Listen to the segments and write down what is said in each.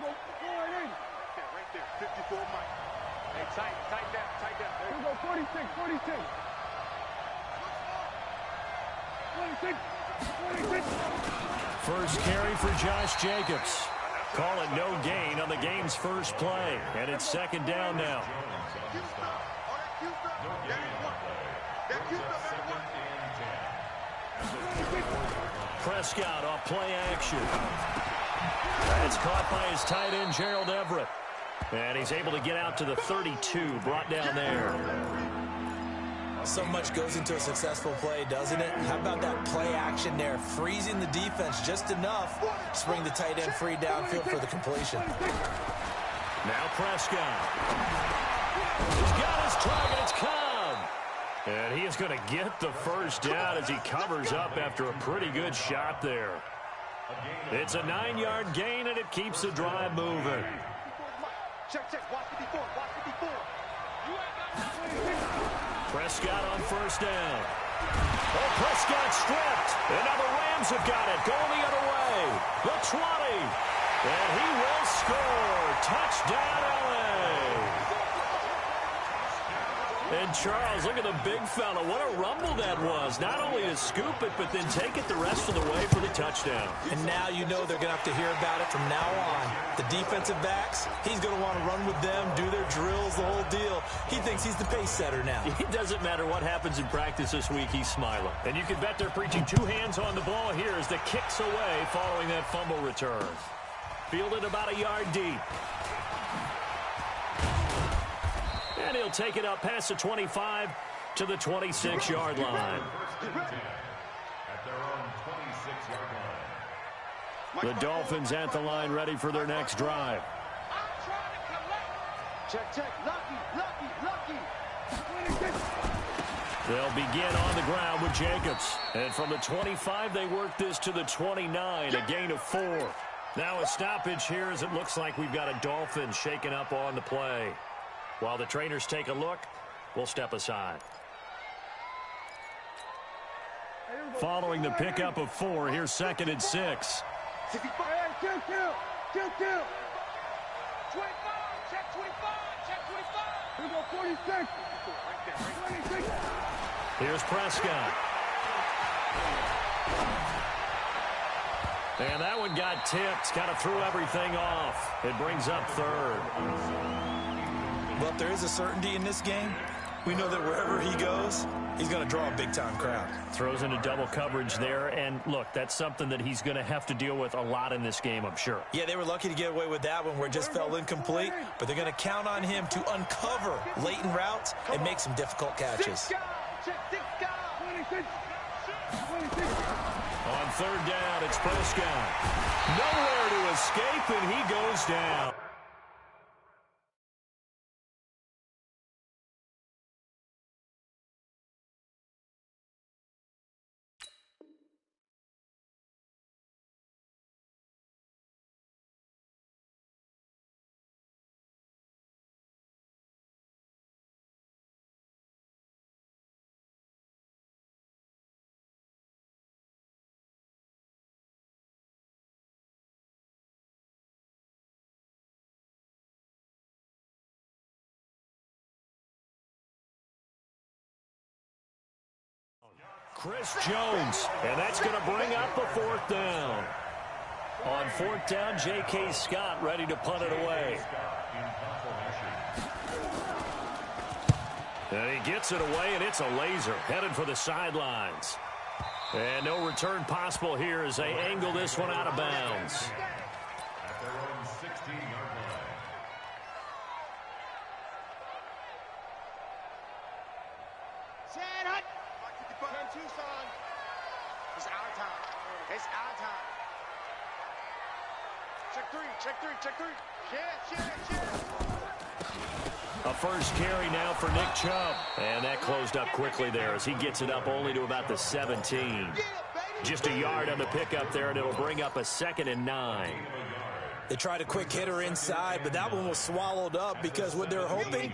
right there, 54 Mike. Hey, tight down. Here we go, 46. 26. First carry for Josh Jacobs. Call it no gain on the game's first play. And it's second down now. Prescott off play action. That's caught by his tight end, Gerald Everett. And he's able to get out to the 32, brought down there. So much goes into a successful play, doesn't it? How about that play action there? Freezing the defense just enough to bring the tight end free downfield for the completion. Now Prescott. He's got his target. It's Cobb. And he is going to get the first down as he covers up after a pretty good shot there. It's a 9-yard gain, and it keeps the drive moving. Check. Watch 54. Prescott on first down. Oh, Prescott stripped. And now the Rams have got it. Going the other way. The 20. And he will score. Touchdown, LA. And Charles, look at the big fella. What a rumble that was. Not only to scoop it, but then take it the rest of the way for the touchdown. And now you know they're going to have to hear about it from now on. The defensive backs, he's going to want to run with them, do their drills, the whole deal. He thinks he's the pace setter now. It doesn't matter what happens in practice this week, he's smiling. And you can bet they're preaching two hands on the ball here as the kick's away following that fumble return. Fielded about a yard deep. And he'll take it up past the 25 to the 26-yard line. The Dolphins at the line ready for their next drive. Check. Lucky. They'll begin on the ground with Jacobs. And from the 25, they work this to the 29, a gain of 4. Now a stoppage here as it looks like we've got a Dolphin shaken up on the play. While the trainers take a look, we'll step aside. Following the pickup of 4, here's 2nd and 6. Kill. 25. Check 25. Here we go, 46. 26. Here's Prescott. And that one got tipped. Kind of threw everything off. It brings up 3rd. Well, if there is a certainty in this game, we know that wherever he goes, he's going to draw a big-time crowd. Throws into double coverage there. And, look, that's something that he's going to have to deal with a lot in this game, I'm sure. Yeah, they were lucky to get away with that one where it just fell incomplete. But they're going to count on him to uncover latent routes and make some difficult catches. On 3rd down, it's Prescott. Nowhere to escape, and he goes down. Chris Jones, and that's going to bring up a 4th down. On 4th down, J.K. Scott ready to punt it away. And he gets it away, and it's a laser headed for the sidelines. And no return possible here as they angle this one out of bounds. It's our time. Check 3. A first carry now for Nick Chubb. And that closed up quickly there as he gets it up only to about the 17. Just a yard on the pickup there, and it'll bring up a 2nd and 9. They tried a quick hitter inside, but that one was swallowed up because what they're hoping,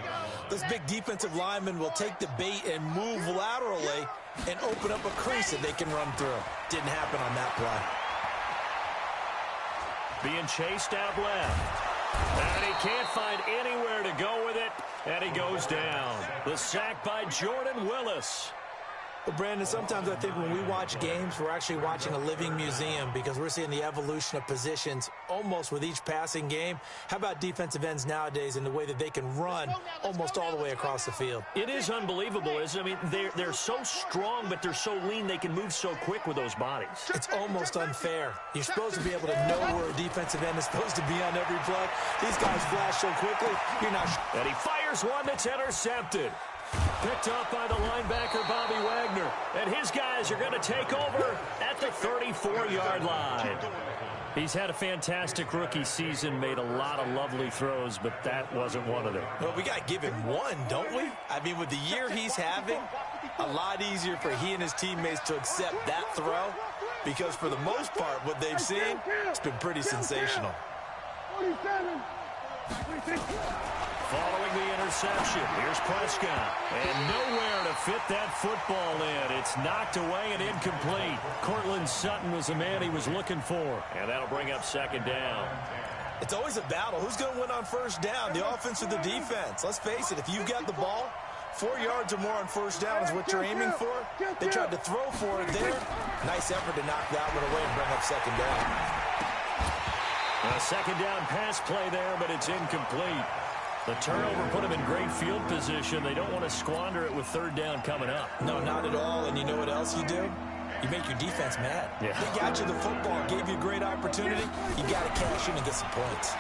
this big defensive lineman will take the bait and move laterally and open up a crease that they can run through. Didn't happen on that play. being chased out left. And he can't find anywhere to go with it, and he goes down. The sack by Jordan Willis. Well, Brandon, sometimes I think when we watch games, we're actually watching a living museum because we're seeing the evolution of positions almost with each passing game. How about defensive ends nowadays and the way that they can run almost all the way across the field? It is unbelievable, isn't it? I mean, they're so strong, but they're so lean they can move so quick with those bodies. It's almost unfair. You're supposed to be able to know where a defensive end is supposed to be on every play. These guys flash so quickly, you're not sure. And he fires one that's intercepted. Picked up by the linebacker, Bobby Wagner. And his guys are going to take over at the 34-yard line. He's had a fantastic rookie season, made a lot of lovely throws, but that wasn't one of them. Well, we got to give him one, don't we? I mean, with the year he's having, a lot easier for he and his teammates to accept that throw because for the most part, what they've seen, it's been pretty sensational. 47. 26. Following the interception, here's Prescott. And nowhere to fit that football in. It's knocked away and incomplete. Cortland Sutton was the man he was looking for. And that'll bring up second down. It's always a battle. Who's going to win on first down, the offense or the defense? Let's face it, if you've got the ball, 4 yards or more on first down is what you're aiming for. They tried to throw for it there. Nice effort to knock that one away and bring up second down. A second down pass play there, but it's incomplete. The turnover put them in great field position. They don't want to squander it with third down coming up. No, not at all. And you know what else you do? You make your defense mad. Yeah. They got you the football, gave you a great opportunity. You got to cash in and get some points.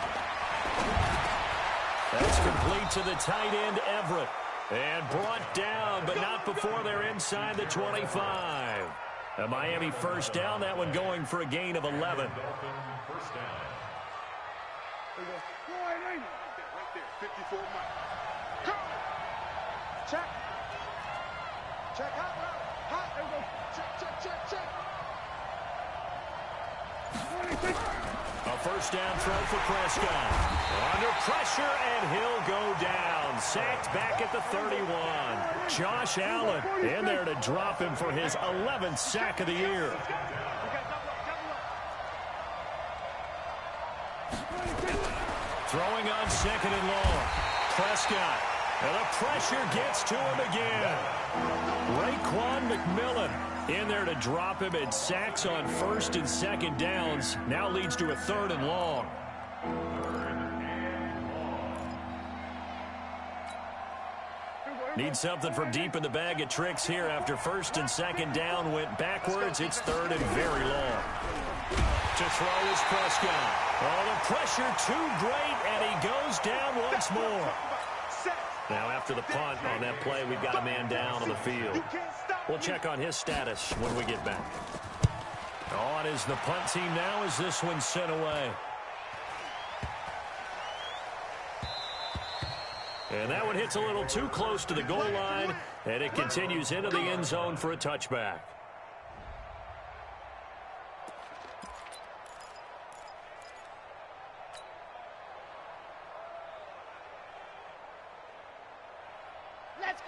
That's complete to the tight end, Everett. And brought down, but not before they're inside the 25. A Miami first down, that one going for a gain of 11. First down. 54 Mike. Go! Check. Check out. Hot. There we go. Check. 26. A first down throw for Prescott. Under pressure, and he'll go down. Sacked back at the 31. Josh Allen in there to drop him for his 11th sack of the year. Throwing on second and long. Prescott. And the pressure gets to him again. Raekwon McMillan in there to drop him, and sacks on first and second downs. Now leads to a third and long. Need something from deep in the bag of tricks here after first and second down went backwards. It's third and very long. To throw is Prescott. Oh, the pressure too great, and he goes down once more. Now, after the punt on that play, we've got a man down on the field. We'll check on his status when we get back. On is the punt team now as this one's sent away. And that one hits a little too close to the goal line, and it continues into the end zone for a touchback.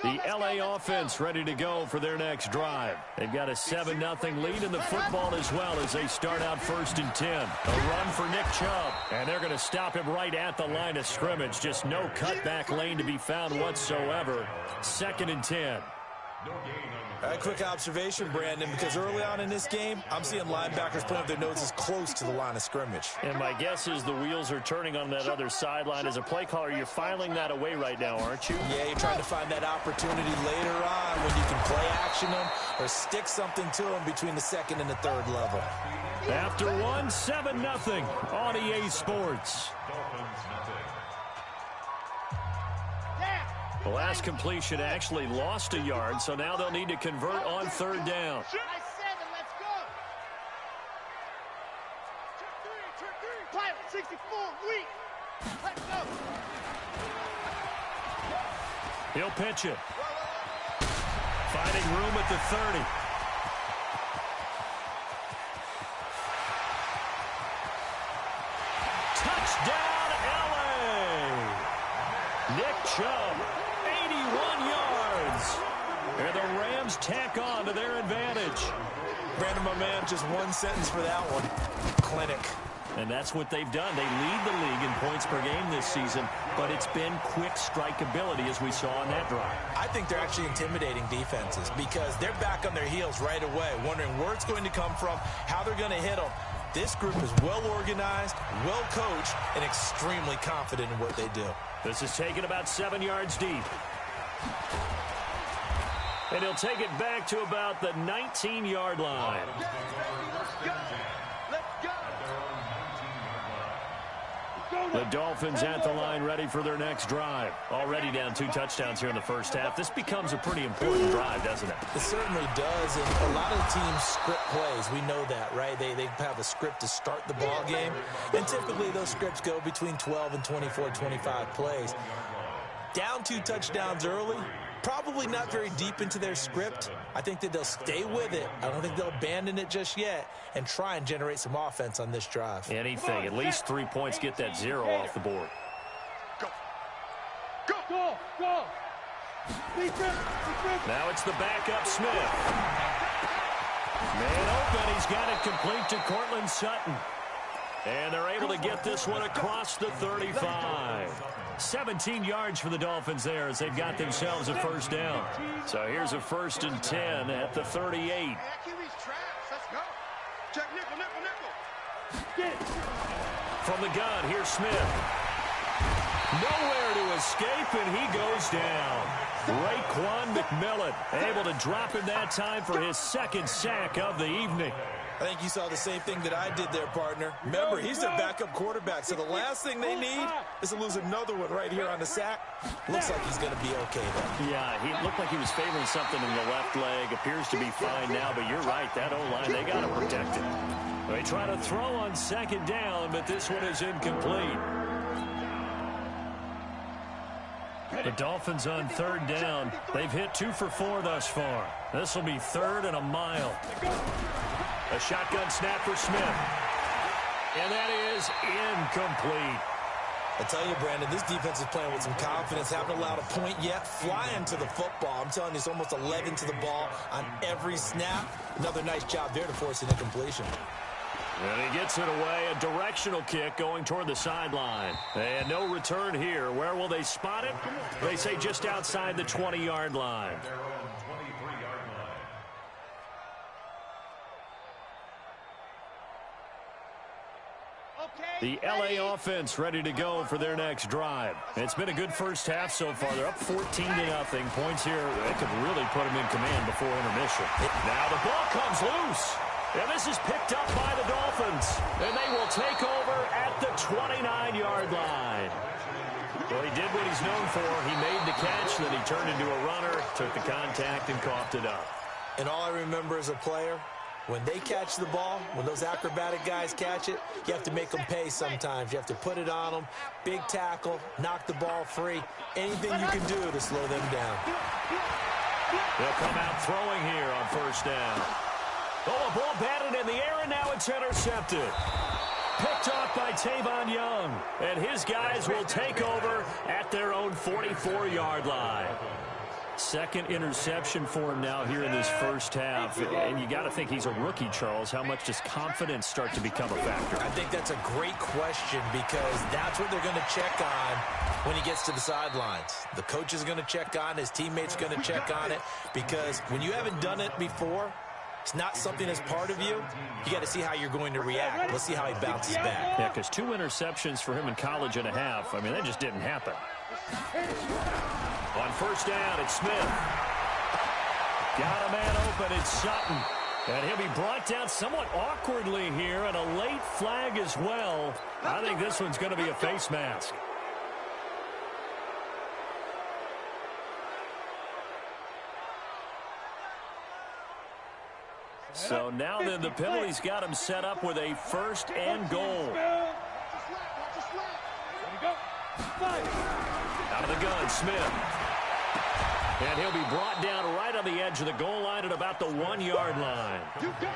The LA offense ready to go for their next drive. They've got a 7-0 lead in the football as well as they start out first and 10. A run for Nick Chubb. And they're going to stop him right at the line of scrimmage. Just no cutback lane to be found whatsoever. Second and 10. A quick observation, Brandon, because early on in this game, I'm seeing linebackers putting up their noses close to the line of scrimmage. And my guess is the wheels are turning on that other sideline. As a play caller, you're filing that away right now, aren't you? Yeah, you're trying to find that opportunity later on when you can play action them or stick something to them between the second and the third level. After one, 7-0 on EA Sports. The last completion actually lost a yard, so now they'll need to convert on third down. I said it, let's go. Check three. Pilot 64, weak. Let's go. He'll pitch it. Finding room at the 30. Touchdown, LA! Nick Chubb. 81 yards. And the Rams tack on to their advantage. Brandon, my man, just one sentence for that one. Clinic. And that's what they've done. They lead the league in points per game this season, but it's been quick strikeability as we saw on that drive. I think they're actually intimidating defenses because they're back on their heels right away, wondering where it's going to come from, how they're going to hit them. This group is well organized, well coached, and extremely confident in what they do. This is taken about 7 yards deep. And he'll take it back to about the 19-yard line. The Dolphins at the line ready for their next drive. Already down 2 touchdowns here in the first half. This becomes a pretty important drive, doesn't it? It certainly does, and a lot of the teams script plays. We know that, right? They have a script to start the ball game, and typically those scripts go between 12 and 24, 25 plays. Down 2 touchdowns early, probably not very deep into their script. I think that they'll stay with it. I don't think they'll abandon it just yet and try and generate some offense on this drive. Anything. At least 3 points, get that 0 off the board. Go. Go. Go. Go. Now it's the backup Smith. Man open. He's got it complete to Cortland Sutton. And they're able to get this one across the 35. 17 yards for the Dolphins there as they've got themselves a first down. So here's a 1st and 10 at the 38. Let's go. Check nickel, nickel, nickel. From the gun, here's Smith. Nowhere to escape, and he goes down. Raekwon McMillan able to drop him that time for his 2nd sack of the evening. I think you saw the same thing that I did there, partner. Remember, he's their backup quarterback, so the last thing they need is to lose another one right here on the sack. Looks like he's going to be okay, though. Yeah, he looked like he was favoring something in the left leg. Appears to be fine now, but you're right. That O-line, they got to protect it. They try to throw on 2nd down, but this one is incomplete. The Dolphins on 3rd down. They've hit 2 for 4 thus far. This will be 3rd and a mile. A shotgun snap for Smith. And that is incomplete. I tell you, Brandon, this defense is playing with some confidence. Haven't allowed a point yet. Flying to the football. I'm telling you, it's almost 11 to the ball on every snap. Another nice job there to force an incompletion. And he gets it away. A directional kick going toward the sideline. And no return here. Where will they spot it? They say just outside the 20-yard line. The LA offense ready to go for their next drive. It's been a good first half so far. They're up 14-0. Points here, they could really put them in command before intermission. Now the ball comes loose. And this is picked up by the Dolphins. And they will take over at the 29-yard line. Well, he did what he's known for. He made the catch, then he turned into a runner, took the contact, and coughed it up. And all I remember as a player, when they catch the ball, when those acrobatic guys catch it, you have to make them pay sometimes. You have to put it on them, big tackle, knock the ball free. Anything you can do to slow them down. They'll come out throwing here on 1st down. Oh, a ball batted in the air, and now it's intercepted. Picked off by Tavon Young. And his guys will take over at their own 44-yard line. 2nd interception for him now here in this first half. And you got to think he's a rookie, Charles. How much does confidence start to become a factor? I think that's a great question because that's what they're going to check on when he gets to the sidelines. The coach is going to check on, his teammates are going to check on it because when you haven't done it before, it's not something that's part of you. You got to see how you're going to react. Let's see how he bounces back. Yeah, because 2 interceptions for him in college and a half. I mean, that just didn't happen. On 1st down, it's Smith. Got a man open, it's Sutton. And he'll be brought down somewhat awkwardly here, and a late flag as well. I think this one's going to be a face mask. So now then the penalty's got him set up with a 1st and goal. Out of the gun, Smith. And he'll be brought down right on the edge of the goal line at about the 1-yard line.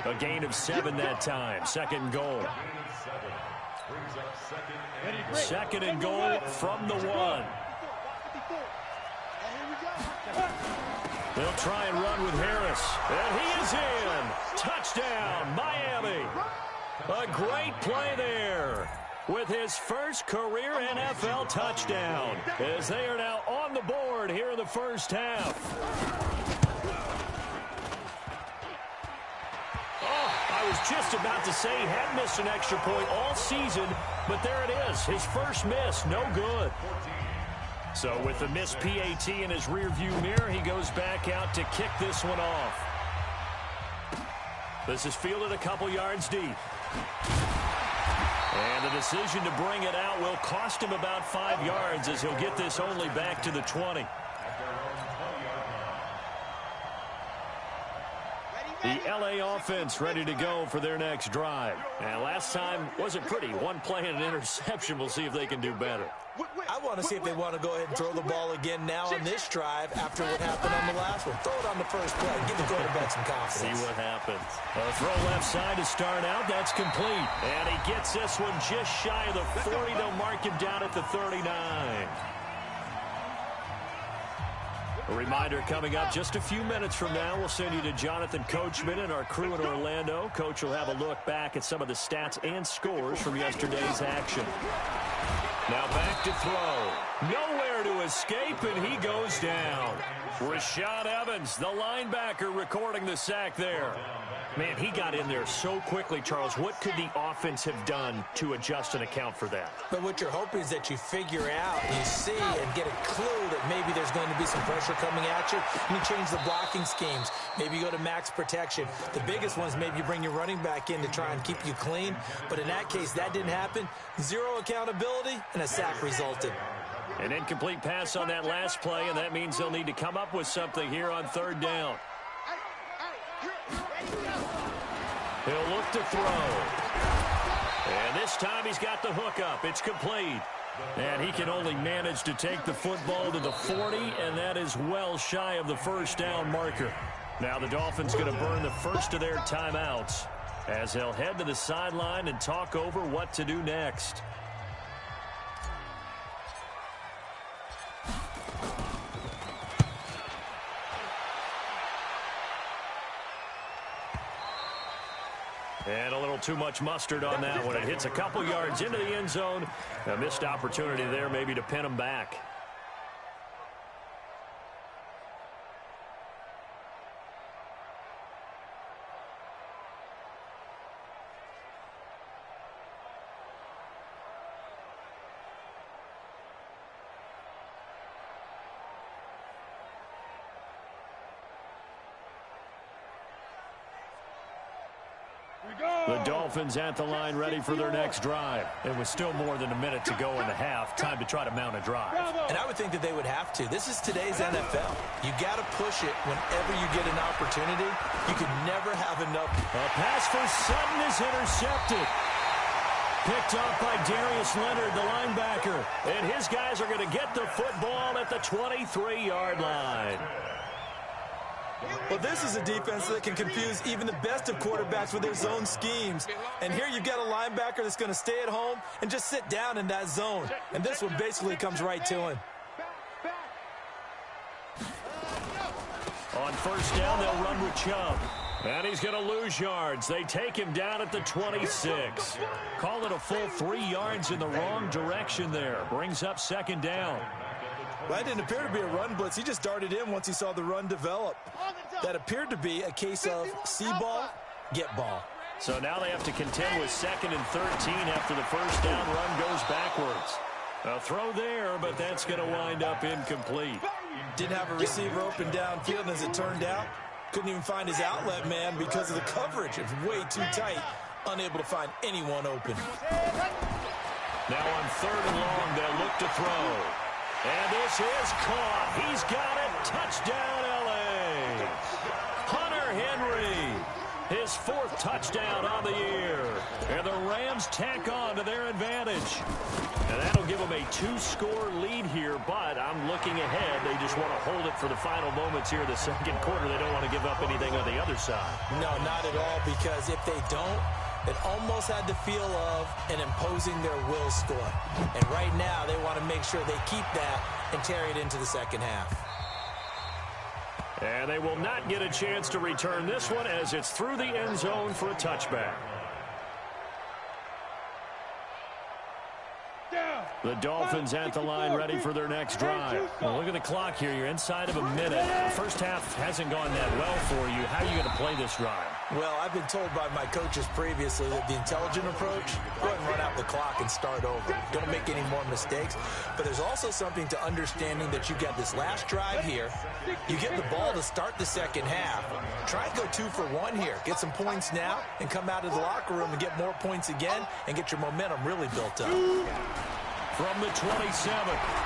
A gain of 7 that time. 2nd goal. 2nd and goal from the 1. They'll try and run with Harris. And he is in. Touchdown, Miami. A great play there with his first career NFL touchdown as they are now on the board here in the first half. I was just about to say he had missed an extra point all season, but there it is. His first miss, no good. So with the missed PAT in his rearview mirror, he goes back out to kick this one off. This is fielded a couple yards deep. And the decision to bring it out will cost him about 5 yards as he'll get this only back to the 20. The LA offense ready to go for their next drive. And last time wasn't pretty. One play and an interception. We'll see if they can do better. I want to see if they want to go ahead and throw the ball again now on this drive after what happened on the last one. Throw it on the first play. Give the quarterback some confidence. See what happens. A throw left side to start out. That's complete. And he gets this one just shy of the 40. They'll mark him down at the 39. A reminder coming up just a few minutes from now, we'll send you to Jonathan Coachman and our crew in Orlando. Coach will have a look back at some of the stats and scores from yesterday's action. Now back to throw. Nowhere to escape, and he goes down. Rashad Evans, the linebacker, recording the sack there. Man, he got in there so quickly, Charles. What could the offense have done to adjust and account for that? But what you're hoping is that you figure out, you see, and get a clue that maybe there's going to be some pressure coming at you, and you change the blocking schemes. Maybe you go to max protection. The biggest one is maybe you bring your running back in to try and keep you clean. But in that case, that didn't happen. Zero accountability, and a sack resulted. An incomplete pass on that last play, and that means they'll need to come up with something here on third down. He'll look to throw. And this time he's got the hook up. It's complete. And he can only manage to take the football to the 40, and that is well shy of the first down marker. Now the Dolphins going to burn the first of their timeouts as they'll head to the sideline and talk over what to do next. And a little too much mustard on that one. It hits a couple yards into the end zone. A missed opportunity there maybe to pin him back. The Dolphins at the line ready for their next drive. It was still more than a minute to go in the half. Time to try to mount a drive. And I would think that they would have to. This is today's NFL. You got to push it whenever you get an opportunity. You can never have enough. A pass for Sutton is intercepted. Picked off by Darius Leonard, the linebacker. And his guys are going to get the football at the 23-yard line. Well, this is a defense that can confuse even the best of quarterbacks with their zone schemes. And here you've got a linebacker that's going to stay at home and just sit down in that zone. And this one basically comes right to him. On first down, they'll run with Chubb. And he's going to lose yards. They take him down at the 26. Call it a full 3 yards in the wrong direction there. Brings up second down. Well, that didn't appear to be a run blitz. He just darted in once he saw the run develop. That appeared to be a case of see ball, get ball. So now they have to contend with 2nd and 13 after the first down run goes backwards. A throw there, but that's going to wind up incomplete. Didn't have a receiver open downfield, as it turned out. Couldn't even find his outlet man because of the coverage. It's way too tight. Unable to find anyone open. Now on 3rd and long, they'll look to throw. And this is caught. He's got it. Touchdown, L.A. Hunter Henry, his 4th touchdown on the year. And the Rams tack on to their advantage. And that'll give them a 2-score lead here, but I'm looking ahead. They just want to hold it for the final moments here in the second quarter. They don't want to give up anything on the other side. No, not at all, because if they don't, it almost had the feel of an imposing their will score. And right now, they want to make sure they keep that and carry it into the second half. And they will not get a chance to return this one as it's through the end zone for a touchback. The Dolphins at the line ready for their next drive. Well, look at the clock here. You're inside of a minute. The first half hasn't gone that well for you. How are you going to play this drive? Well, I've been told by my coaches previously that the intelligent approach, go ahead and run out the clock and start over. Don't make any more mistakes. But there's also something to understanding that you got this last drive here. You get the ball to start the second half. Try and go 2 for 1 here. Get some points now and come out of the locker room and get more points again and get your momentum really built up. From the 27,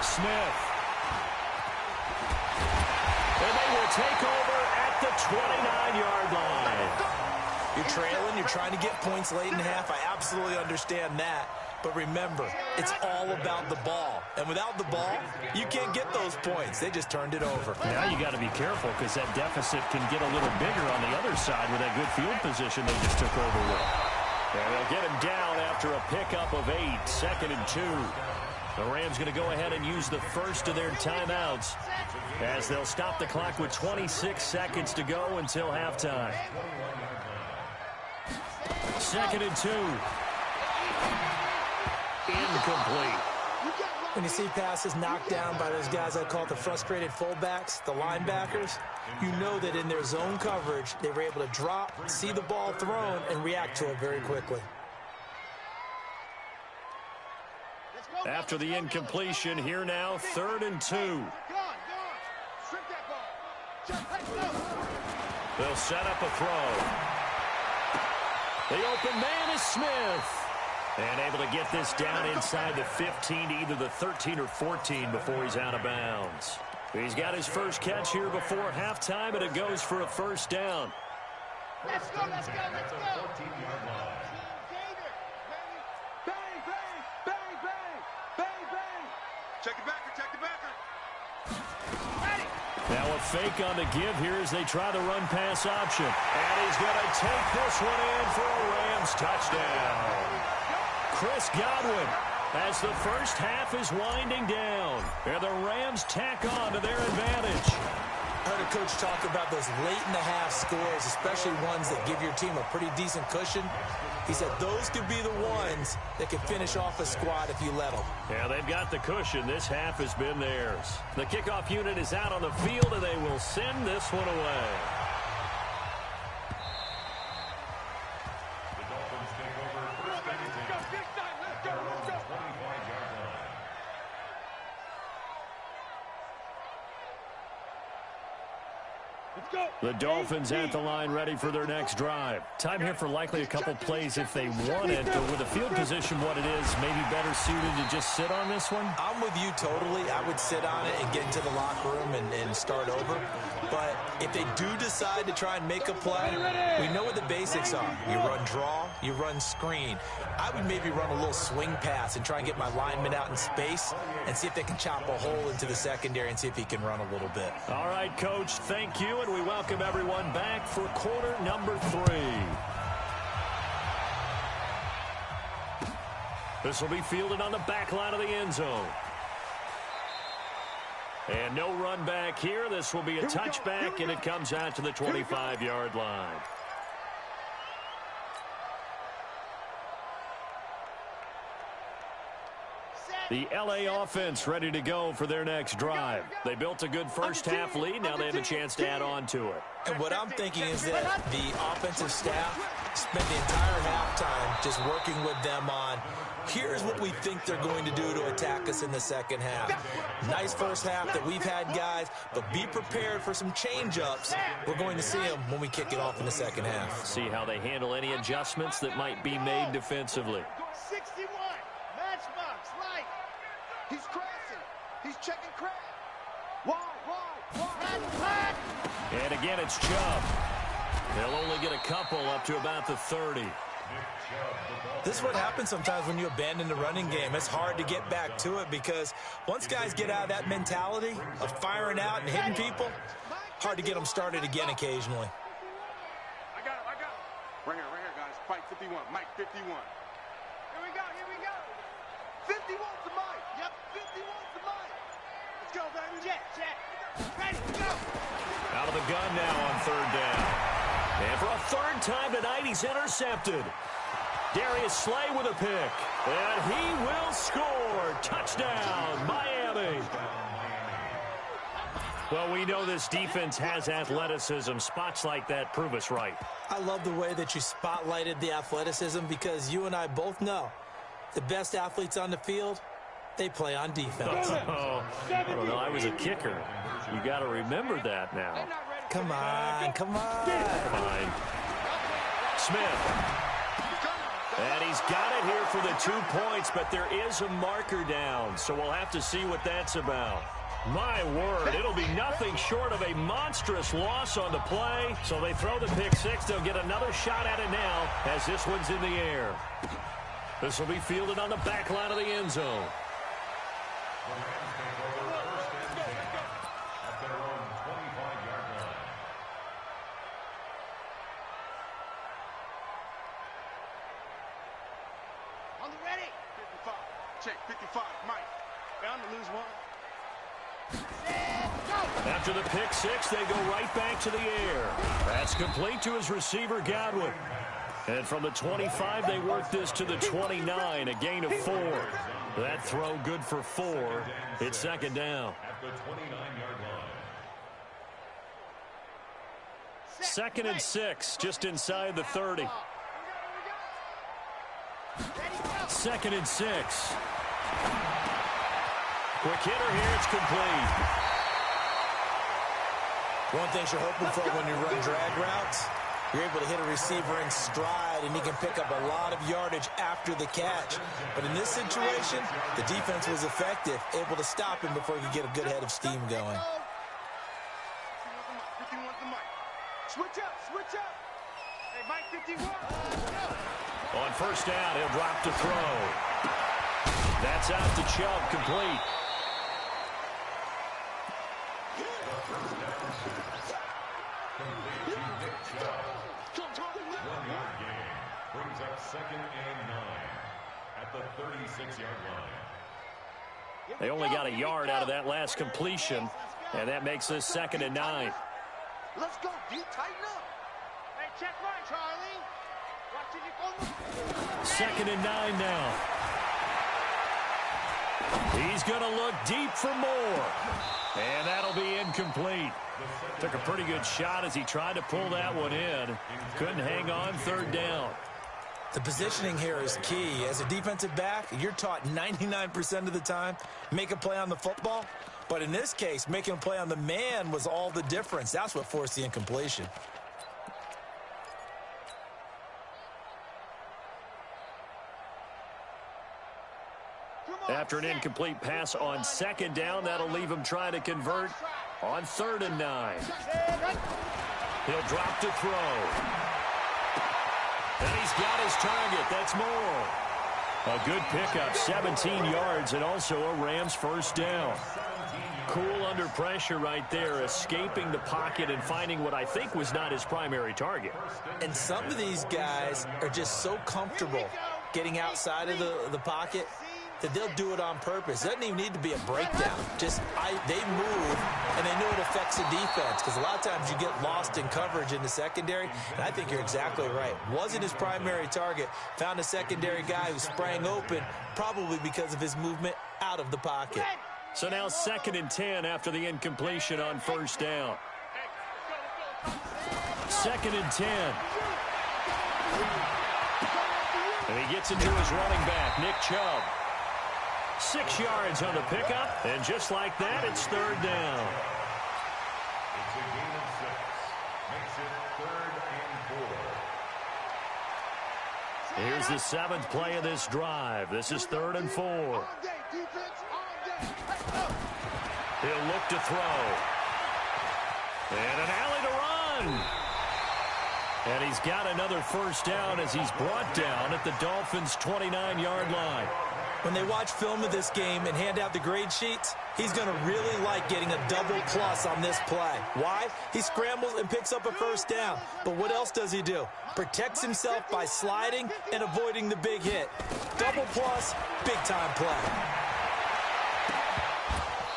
Smith. And they will take over at the 29-yard line. You're trailing. You're trying to get points late in half. I absolutely understand that. But remember, it's all about the ball. And without the ball, you can't get those points. They just turned it over. Now you got to be careful because that deficit can get a little bigger on the other side with that good field position they just took over with. And they'll get him down after a pickup of 8, 2nd and 2. The Rams going to go ahead and use the first of their timeouts as they'll stop the clock with 26 seconds to go until halftime. 2nd and 2. Incomplete. When you see passes knocked down by those guys I call the frustrated fullbacks, the linebackers, you know that in their zone coverage, they were able to drop, see the ball thrown, and react to it very quickly. After the incompletion, here now, 3rd and 2. They'll set up a throw. The open man is Smith. And able to get this down inside the 15 to either the 13 or 14 before he's out of bounds. He's got his first catch here before halftime, and it goes for a first down. Let's go, let's go, let's go. Bang, bang, bang, bang, bang, bang. Check the backer, check the backer. Now a fake on the give here as they try the run-pass option. And he's going to take this one in for a Rams touchdown. Chris Godwin, as the first half is winding down, and the Rams tack on to their advantage. I heard a coach talk about those late-in-the-half scores, especially ones that give your team a pretty decent cushion. He said those could be the ones that could finish off a squad if you let them. Yeah, they've got the cushion. This half has been theirs. The kickoff unit is out on the field, and they will send this one away. The Dolphins at the line ready for their next drive. Time here for likely a couple plays if they want it, but with the field position what it is, maybe better suited to just sit on this one? I'm with you totally. I would sit on it and get into the locker room and start over. But if they do decide to try and make a play, we know what the basics are. You run draw, you run screen. I would maybe run a little swing pass and try and get my lineman out in space and see if they can chop a hole into the secondary and see if he can run a little bit. All right, Coach, thank you, and we welcome everyone back for quarter number 3. This will be fielded on the back line of the end zone. And no run back here. This will be a touchback, and it comes out to the 25-yard line. The L.A. offense ready to go for their next drive. They built a good first-half lead. Now they have a chance to add on to it. And what I'm thinking is that the offensive staff spent the entire halftime just working with them on, here's what we think they're going to do to attack us in the second half. Nice first half that we've had, guys, but be prepared for some change-ups. We're going to see them when we kick it off in the second half. See how they handle any adjustments that might be made defensively. 61, matchbox, right. He's crossing. He's checking crack. Wide. And again, it's Chubb. They'll only get a couple up to about the 30. This is what happens sometimes when you abandon the running game. It's hard to get back to it because once guys get out of that mentality of firing out and hitting people, hard to get them started again occasionally. I got him. Right here, guys. Fight 51. Mike 51. Here we go. 51's the Mike. Yep, 51's the Mike. Let's go, baby. Jet. Ready, go. Out of the gun now on 3rd down. And for a 3rd time tonight, he's intercepted. Darius Slay with a pick. And he will score. Touchdown, Miami. Well, we know this defense has athleticism. Spots like that prove us right. I love the way that you spotlighted the athleticism because you and I both know the best athletes on the field, they play on defense. Oh, I don't know. I was a kicker. You got to remember that now. Come on, come on. Fine. Smith. And he's got it here for the 2 points, but there is a marker down, so we'll have to see what that's about. My word, it'll be nothing short of a monstrous loss on the play. So they throw the pick six. They'll get another shot at it now as this one's in the air. This will be fielded on the back line of the end zone. On the ready. 55. Check. 55. Mike. Bound to lose one. After the pick six, they go right back to the air. That's complete to his receiver, Godwin. And from the 25, they work this to the 29, a gain of 4. That throw good for 4. It's second down. At the 29-yard line. Second and 6, just inside the 30. Second and 6. Quick hitter here, it's complete. One thing you're hoping for when you run drag routes, you're able to hit a receiver in stride, and he can pick up a lot of yardage after the catch. But in this situation, the defense was effective, able to stop him before he could get a good head of steam going. 51's the Mike. Switch up, switch up. Hey, Mike, 51. On first down, he'll drop to throw. That's out to Chubb, complete. Brings up second and 9 at the 36-yard line. They only got a yard out of that last completion, and that makes this second and 9. Let's go, D. Tighten up. Hey, check right, Charlie. Watching you on the... Second and 9 now. He's going to look deep for more. And that'll be incomplete. Took a pretty good shot as he tried to pull that one in. Couldn't hang on, third down. The positioning here is key. As a defensive back, you're taught 99% of the time, make a play on the football. But in this case, making a play on the man was all the difference. That's what forced the incompletion. After an incomplete pass on second down, that'll leave him trying to convert on third and 9. He'll drop to throw. And he's got his target. That's more. A good pickup, 17 yards, and also a Rams first down. Cool under pressure right there, escaping the pocket and finding what I think was not his primary target. And some of these guys are just so comfortable getting outside of the pocket that they'll do it on purpose. It doesn't even need to be a breakdown. Just they move, and they know it affects the defense, because a lot of times you get lost in coverage in the secondary, and I think you're exactly right. Wasn't his primary target. Found a secondary guy who sprang open, probably because of his movement out of the pocket. So now second and 10 after the incompletion on first down. Second and 10. And he gets into his running back, Nick Chubb. 6 yards on the pickup, and just like that, it's third down. It's a gain of 6. Makes it third and 4. Here's the 7th play of this drive. This is third and 4. All day, defense, all day. Hey, go. He'll look to throw. And an alley to run. And he's got another first down as he's brought down at the Dolphins' 29-yard line. When they watch film of this game and hand out the grade sheets, he's going to really like getting a double plus on this play. Why? He scrambles and picks up a first down. But what else does he do? Protects himself by sliding and avoiding the big hit. Double plus, big-time play.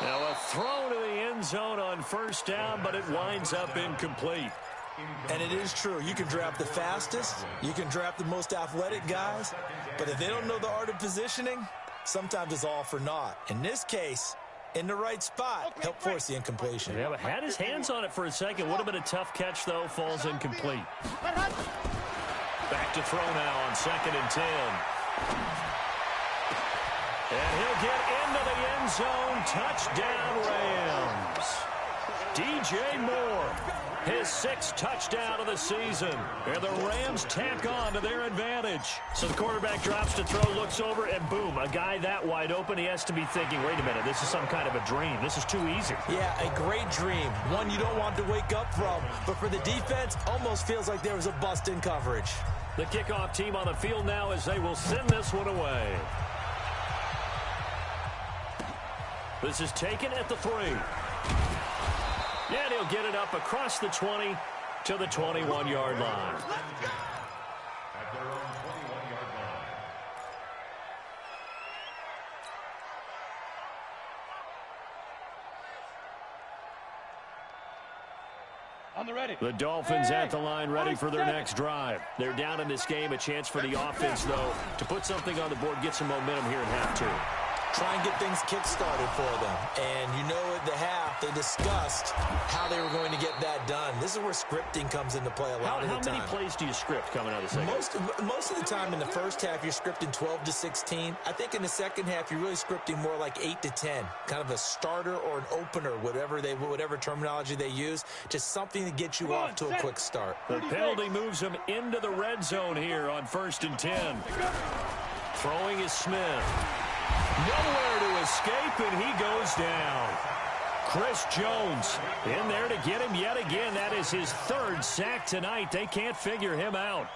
Now a throw to the end zone on first down, but it winds up incomplete. And it is true. You can draft the fastest. You can draft the most athletic guys. But if they don't know the art of positioning, sometimes it's all for naught. In this case, in the right spot, help force the incompletion. Yeah, but had his hands on it for a second. Would have been a tough catch, though. Falls incomplete. Back to throw now on 2nd and 10. And he'll get into the end zone. Touchdown, Rams. DJ Moore, his 6th touchdown of the season. And the Rams tack on to their advantage. So the quarterback drops to throw, looks over, and boom, a guy that wide open, he has to be thinking, wait a minute, this is some kind of a dream. This is too easy. Yeah, a great dream. One you don't want to wake up from. But for the defense, almost feels like there was a bust in coverage. The kickoff team on the field now as they will send this one away. This is taken at the 3. And he'll get it up across the 20 to the 21-yard line. At their own 21-yard line. On the ready. The Dolphins at the line ready for their next drive. They're down in this game. A chance for the offense, though, to put something on the board, get some momentum here in half 2. Try and get things kick-started for them. And you know at the half, they discussed how they were going to get that done. This is where scripting comes into play a lot of the time. How many plays do you script coming out of the second? Most of the time in the first half, you're scripting 12 to 16. I think in the second half, you're really scripting more like 8 to 10. Kind of a starter or an opener, whatever terminology they use. Just something to get you off to a quick start. The penalty moves him into the red zone here on 1st and 10. Throwing is Smith. Nowhere to escape, and he goes down. Chris Jones in there to get him yet again. That is his 3rd sack tonight. They can't figure him out.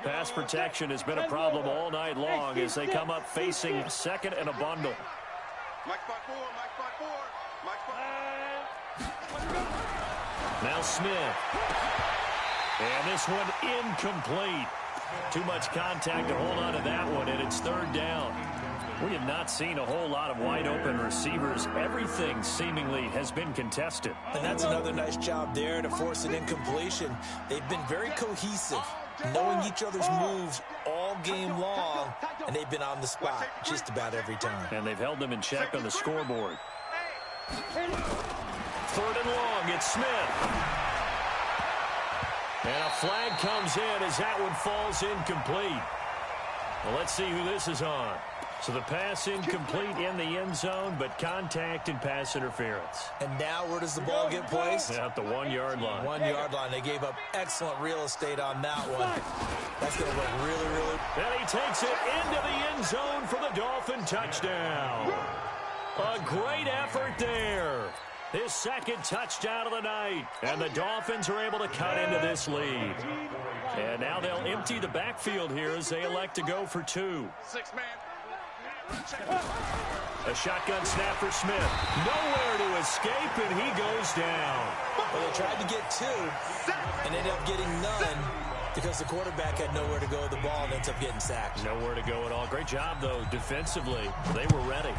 Pass protection has been a problem all night long as they come up facing 2nd and a bundle. Mike 5-4, Mike 5-4, Mike 5-4. Now Smith. And this one incomplete. Too much contact to hold on to that one, and it's 3rd down. We have not seen a whole lot of wide-open receivers. Everything seemingly has been contested. And that's another nice job there to force an incompletion. They've been very cohesive, knowing each other's moves all game long, and they've been on the spot just about every time. And they've held them in check on the scoreboard. 3rd and long, it's Smith. And a flag comes in as that one falls incomplete. Well, let's see who this is on. So the pass incomplete in the end zone, but contact and pass interference. And now where does the ball get placed? At the 1-yard line. 1-yard line. They gave up excellent real estate on that one. That's going to look really, really... And he takes it into the end zone for the Dolphin touchdown. A great effort there. His 2nd touchdown of the night. And the Dolphins are able to cut into this lead. And now they'll empty the backfield here as they elect to go for 2. 6-man. A shotgun snap for Smith. Nowhere to escape, and he goes down. Well, they tried to get 2 and ended up getting none because the quarterback had nowhere to go with the ball and ends up getting sacked. Nowhere to go at all. Great job, though, defensively. They were ready.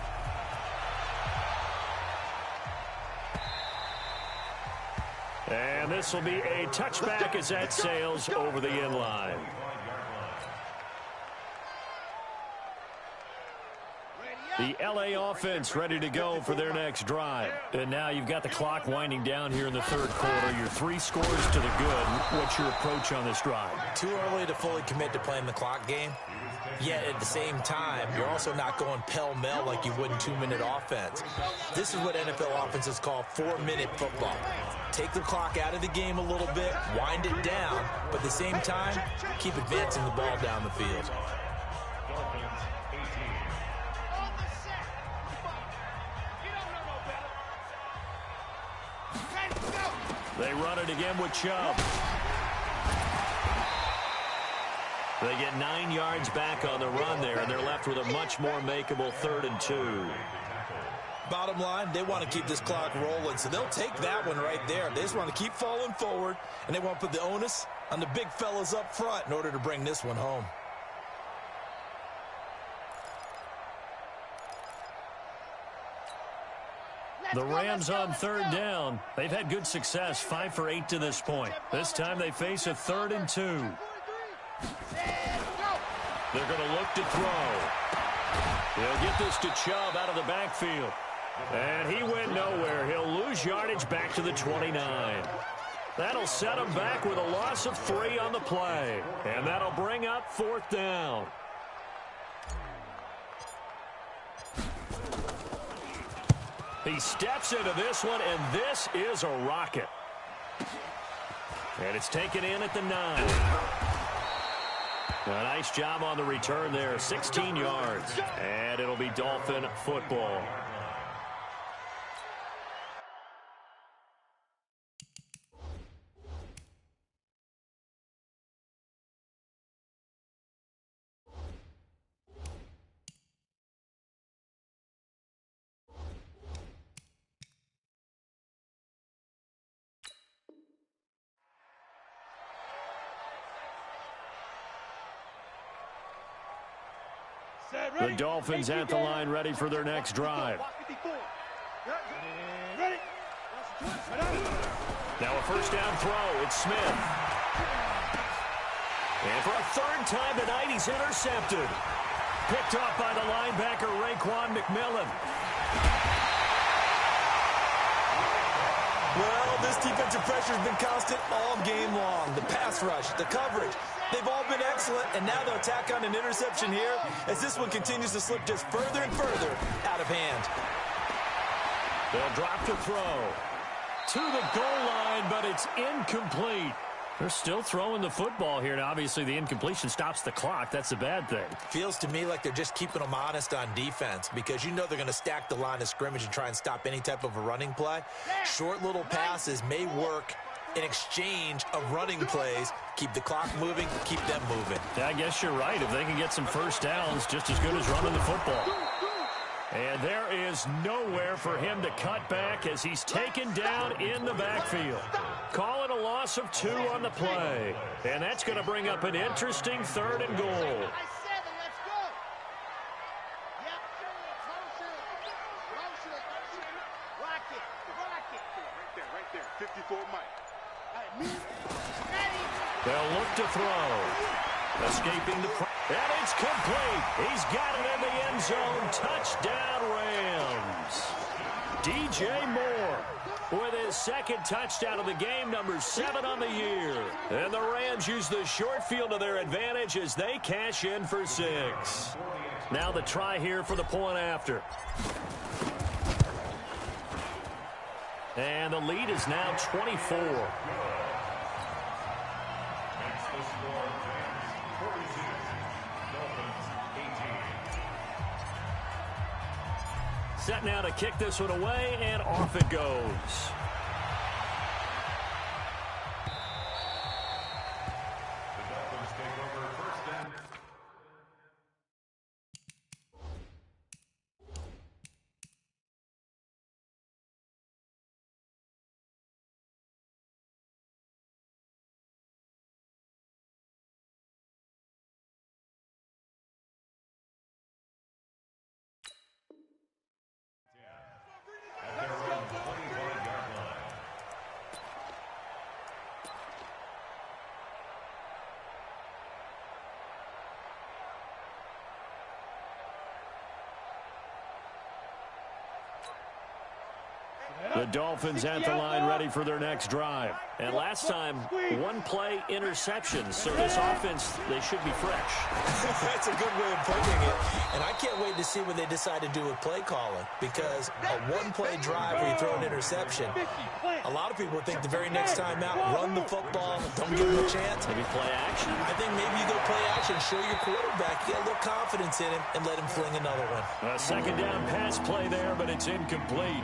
And this will be a touchback as that sails over the end line. The LA offense ready to go for their next drive. And now you've got the clock winding down here in the 3rd quarter. Your 3 scores to the good. What's your approach on this drive? Too early to fully commit to playing the clock game. Yet at the same time, you're also not going pell-mell like you would in 2-minute offense. This is what NFL offenses call 4-minute football. Take the clock out of the game a little bit, wind it down, but at the same time, keep advancing the ball down the field. They run it again with Chubb. They get 9 yards back on the run there, and they're left with a much more makeable 3rd and 2. Bottom line, they want to keep this clock rolling, so they'll take that one right there. They just want to keep falling forward, and they want to put the onus on the big fellas up front in order to bring this one home. The Rams on third down. They've had good success, 5 for 8 to this point. This time they face a 3rd and 2. They're going to look to throw. He'll get this to Chubb out of the backfield. And he went nowhere. He'll lose yardage back to the 29. That'll set him back with a loss of 3 on the play. And that'll bring up 4th down. He steps into this one, and this is a rocket. And it's taken in at the 9. A nice job on the return there, 16 yards. And it'll be Dolphin football. The Dolphins at the line, ready for their next drive. Now a first down throw. It's Smith. And for a 3rd time tonight, he's intercepted. Picked off by the linebacker, Raekwon McMillan. Well, this defensive pressure has been constant all game long. The pass rush, the coverage, they've all been excellent, and now they'll tack on an interception here as this one continues to slip just further and further out of hand. They'll drop the throw to the goal line, but it's incomplete. They're still throwing the football here, and obviously the incompletion stops the clock. That's a bad thing. Feels to me like they're just keeping them honest on defense because you know they're going to stack the line of scrimmage and try and stop any type of a running play. Short little passes may work in exchange of running plays. Keep the clock moving, keep them moving. Yeah, I guess you're right. If they can get some first downs, just as good as running the football. And there is nowhere for him to cut back as he's taken down in the backfield. Call it a loss of 2 on the play. And that's going to bring up an interesting 3rd and goal. They'll look to throw. Escaping the pressure. And it's complete. He's got it in the end zone. Touchdown, Rams. DJ Moore with his 2nd touchdown of the game, number 7 on the year. And the Rams use the short field to their advantage as they cash in for 6. Now the try here for the point after. And the lead is now 24. Set now to kick this one away, and off it goes. The Dolphins take over 1st and at their own 25-yard line. The Dolphins at the line, ready for their next drive. And last time, 1-play interceptions. So this offense, they should be fresh. That's a good way of putting it. And I can't wait to see what they decide to do with play calling because a 1-play drive where you throw an interception, a lot of people think the very next time out, run the football, don't give them a chance. Maybe play action. I think maybe you go play action, show your quarterback, get a little confidence in him, and let him fling another one. A 2nd down pass play there, but it's incomplete.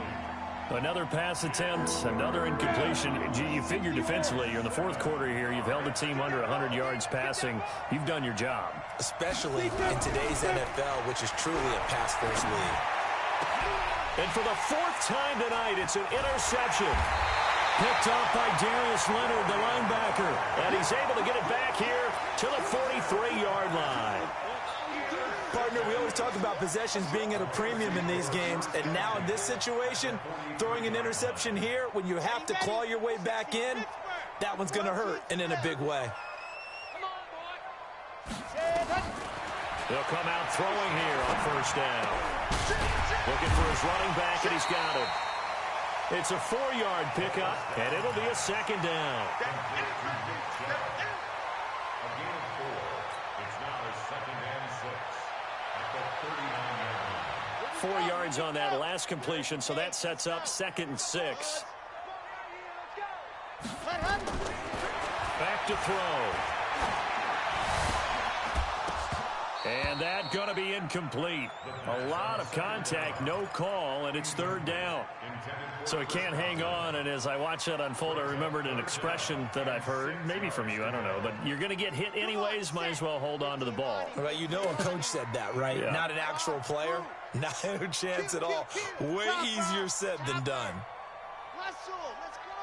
Another pass attempt, another incompletion. You figure defensively, you're in the 4th quarter here. You've held the team under 100 yards passing. You've done your job. Especially in today's NFL, which is truly a pass-first league. And for the 4th time tonight, it's an interception. Picked off by Darius Leonard, the linebacker. And he's able to get it back here to the 43-yard line. Partner, we always talk about possessions being at a premium in these games, and now in this situation, throwing an interception here when you have to claw your way back in, that one's going to hurt, and in a big way. He'll come out throwing here on first down. Looking for his running back, and he's got it. It's a 4-yard pickup, and it'll be a second down. A gain of 4. It's now a 2nd and 6 at the 39-yard line. 4 yards on that last completion, so that sets up 2nd and 6. Back to throw. And that going to be incomplete. A lot of contact, no call, and it's 3rd down. So he can't hang on, and as I watch that unfold, I remembered an expression that I've heard, maybe from you, I don't know, but you're going to get hit anyways, might as well hold on to the ball. Well, you know a coach said that, right? Yeah. Not an actual player. No chance at all. Way easier said than done. Hustle, let's go.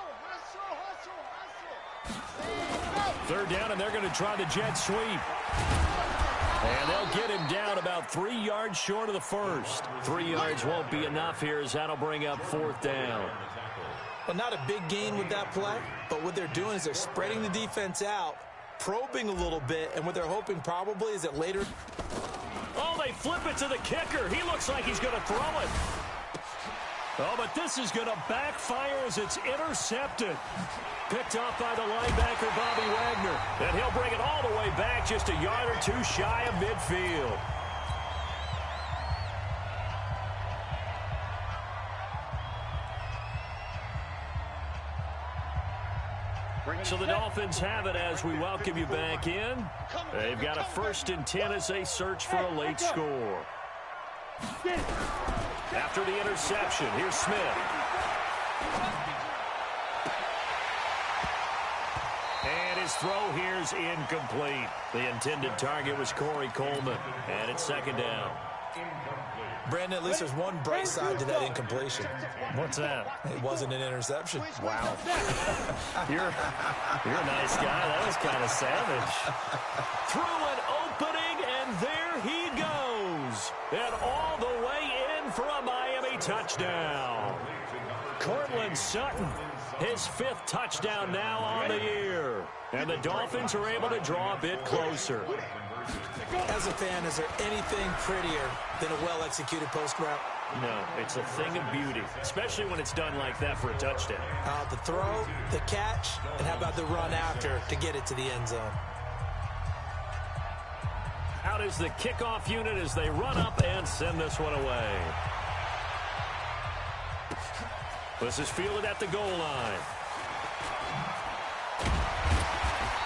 Hustle. 3rd down, and they're going to try the jet sweep. And they'll get him down about 3 yards short of the first. 3 yards won't be enough here as that'll bring up 4th down. Well, not a big gain with that play, but what they're doing is they're spreading the defense out, probing a little bit, and what they're hoping probably is that later... Oh, they flip it to the kicker. He looks like he's going to throw it. Oh, but this is going to backfire as it's intercepted. Picked off by the linebacker, Bobby Wagner. And he'll bring it all the way back just a yard or 2 shy of midfield. So the Dolphins have it as we welcome you back in. They've got a 1st and 10 as they search for a late score. After the interception, here's Smith. And his throw here's incomplete. The intended target was Corey Coleman, and it's 2nd down. Brandon, at least there's one bright side to that incompletion. What's that? It wasn't an interception. Wow. You're a nice guy. That was kind of savage. Through an opening, and there he goes. And all the way in for a Miami touchdown. Cortland Sutton, his 5th touchdown now on the year. And the Dolphins are able to draw a bit closer. As a fan, is there anything prettier than a well-executed post route? No, it's a thing of beauty, especially when it's done like that for a touchdown. The throw, the catch, and how about the run after to get it to the end zone? Out is the kickoff unit as they run up and send this one away. This is fielded at the goal line.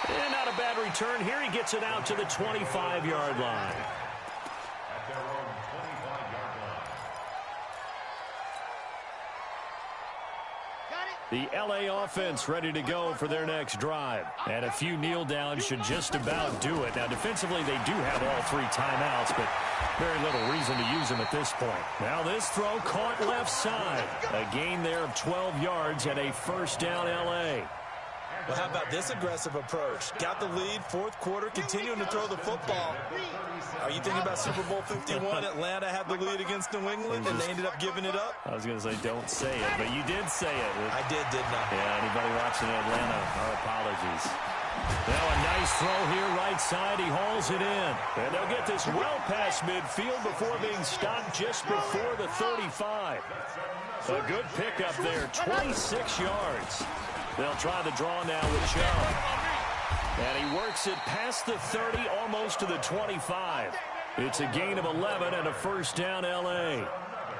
And not a bad return here. He gets it out to the 25-yard line. At their own 25-yard line. The L.A. offense ready to go for their next drive. And a few kneel downs should just about do it. Now, defensively, they do have all 3 timeouts, but very little reason to use them at this point. Now this throw caught left side. A gain there of 12 yards and a 1st down L.A. Well, how about this aggressive approach? Got the lead, 4th quarter, continuing to throw the football. Are you thinking about Super Bowl 51? Atlanta had the lead against New England, and they ended up giving it up? I was going to say don't say it, but you did say it. I did, didn't I? Yeah, anybody watching Atlanta, our apologies. Now a nice throw here right side. He hauls it in. And they'll get this well past midfield before being stopped just before the 35. A good pickup there, 26 yards. They'll try the draw now with Chubb. And he works it past the 30, almost to the 25. It's a gain of 11 and a 1st down L.A.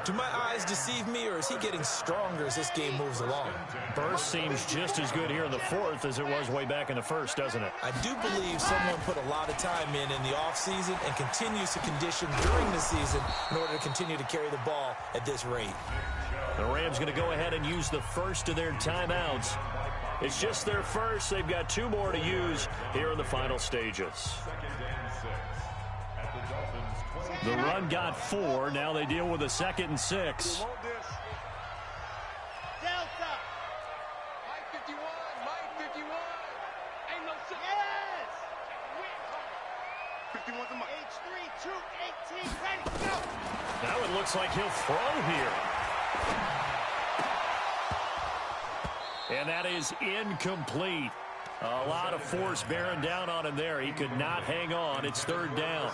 Do my eyes deceive me, or is he getting stronger as this game moves along? Burst seems just as good here in the 4th as it was way back in the 1st, doesn't it? I do believe someone put a lot of time in the offseason and continues to condition during the season in order to continue to carry the ball at this rate. The Rams going to go ahead and use the 1st of their timeouts. It's just their 1st. They've got 2 more to use here in the final stages. The run got 4. Now they deal with a 2nd and 6. Delta. Mike 51, Mike 51. Ain't no yes. 51's a mic. H3, 2, 18, ready, go! Now it looks like he'll throw here. And that is incomplete. A lot of force bearing down on him there. He could not hang on. It's third down.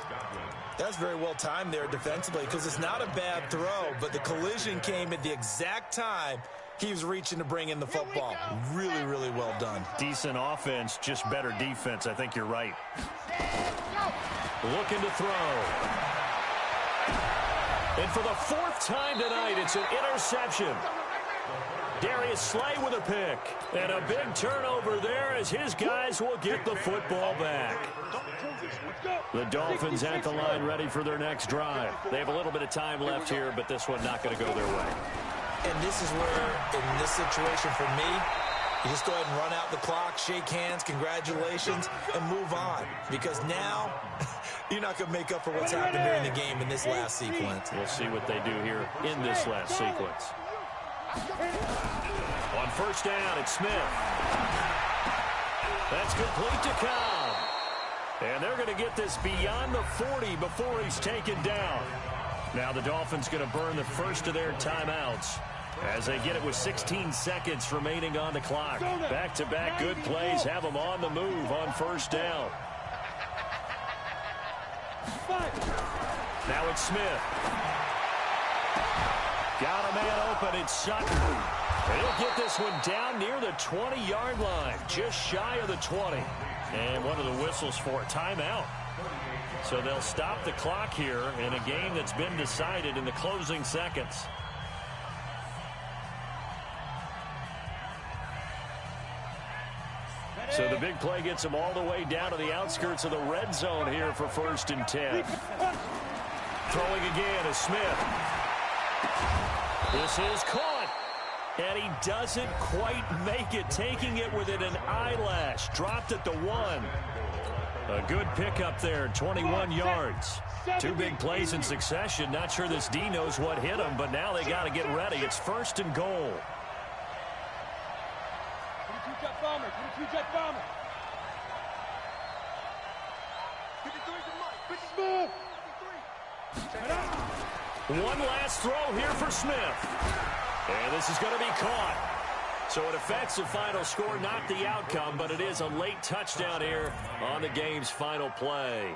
That's very well timed there defensively because it's not a bad throw, but the collision came at the exact time he was reaching to bring in the football. Really, really well done. Decent offense, just better defense. I think you're right. Looking to throw. And for the fourth time tonight, it's an interception. Darius Slay with a pick. And a big turnover there as his guys will get the football back. The Dolphins at the line ready for their next drive. They have a little bit of time left here, but this one not going to go their way. And this is where, in this situation for me, you just go ahead and run out the clock, shake hands, congratulations, and move on. Because now, you're not going to make up for what's happened during the game in this last sequence. We'll see what they do here in this last sequence. On first down, it's Smith. That's complete to Cobb. And they're going to get this beyond the 40 before he's taken down. Now the Dolphins going to burn the first of their timeouts as they get it with 16 seconds remaining on the clock. Back-to-back good plays have them on the move on first down. Now it's Smith. Got a man open. It's Sutton. And he'll get this one down near the 20-yard line, just shy of the 20. And one of the whistles for a timeout. So they'll stop the clock here in a game that's been decided in the closing seconds. So the big play gets them all the way down to the outskirts of the red zone here for 1st and 10. Throwing again is Smith. This is caught. And he doesn't quite make it, taking it within an eyelash. Dropped at the 1. A good pickup there, 21 yards. 2 big plays in succession. Not sure this D knows what hit him, but now they got to get ready. It's 1st and goal. 22-jet bomber, 22-jet bomber. 53's a mic, 53. One last throw here for Smith. And this is going to be caught. So it affects the final score, not the outcome, but it is a late touchdown here on the game's final play.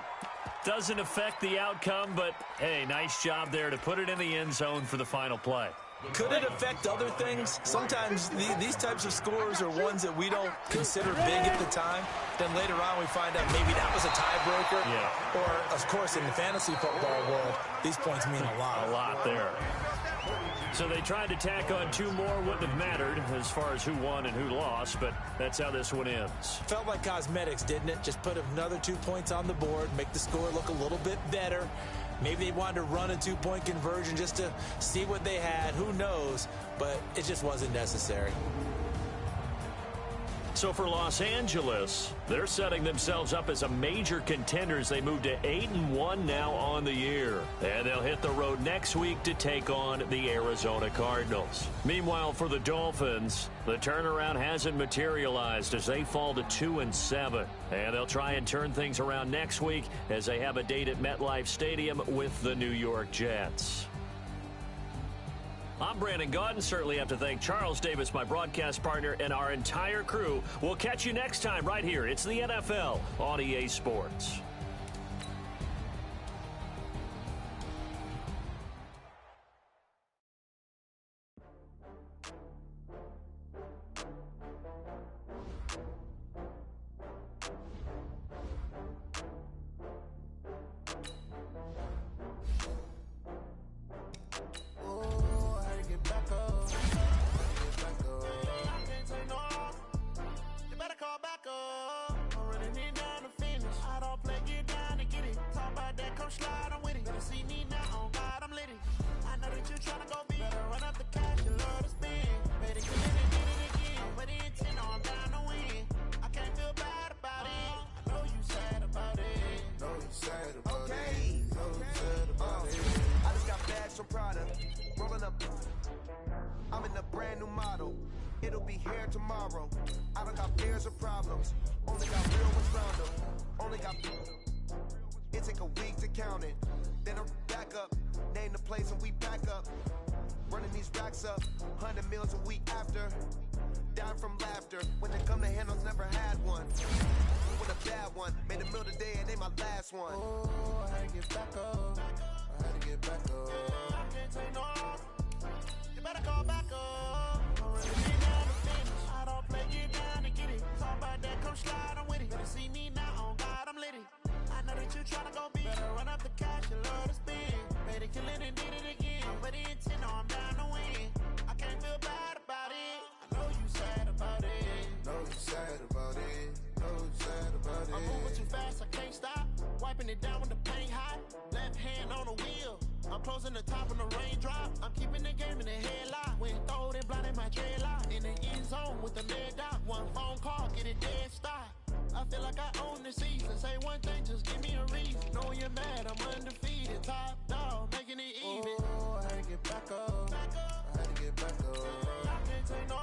Doesn't affect the outcome, but, hey, nice job there to put it in the end zone for the final play. Could it affect other things? Sometimes these types of scores are ones that we don't consider big at the time. Then later on we find out maybe that was a tiebreaker. Yeah. Or, of course, in the fantasy football world, these points mean a lot. A lot there. So they tried to tack on 2 more. Wouldn't have mattered as far as who won and who lost, but that's how this one ends. Felt like cosmetics, didn't it? Just put another 2 points on the board, make the score look a little bit better. Maybe they wanted to run a 2-point conversion just to see what they had. Who knows? But it just wasn't necessary. So for Los Angeles, they're setting themselves up as a major contender as they move to 8-1 now on the year. And they'll hit the road next week to take on the Arizona Cardinals. Meanwhile, for the Dolphins, the turnaround hasn't materialized as they fall to 2-7. And they'll try and turn things around next week as they have a date at MetLife Stadium with the New York Jets. I'm Brandon Gaudin. Certainly have to thank Charles Davis, my broadcast partner, and our entire crew. We'll catch you next time right here. It's the NFL on EA Sports. I'm in a brand new model. It'll be here tomorrow. I don't got fears or problems. Only got real ones round them. Only got It take a week to count it. Then I back up, name the place and we back up. Running these racks up, 100 meals a week after. Down from laughter, when they come to handles, never had one. With a bad one, made a meal today and they my last one. Oh, I had to get back up. I had to get back up. I can't take no loss. You better call back up. I'm ready to get down to finish. I don't play, get down and get it. Talk about that, come slide, I'm with it. Better see me now, on God, I'm litty. I know that you tryna go big. Better run up the cash, you love to spend. Made it, kill it, and did it again. I'm with the intent, no, I'm down to win. I can't feel bad about it. I know you sad about it. Know you sad about it. Know you sad about it. I'm moving too fast, I can't stop. Wiping it down when the paint hot. Left hand on the wheel. I'm closing the top when the raindrop. I'm keeping the game in the headlock. When throwed and blinded my dreadlock. In the end zone with the lead dot. One phone call, get it dead stop. I feel like I own the season. Say one thing, just give me a reason. Knowing you're mad, I'm undefeated. Top dog, making it even. Oh, I had to get back up. I had to get back up. I can't take no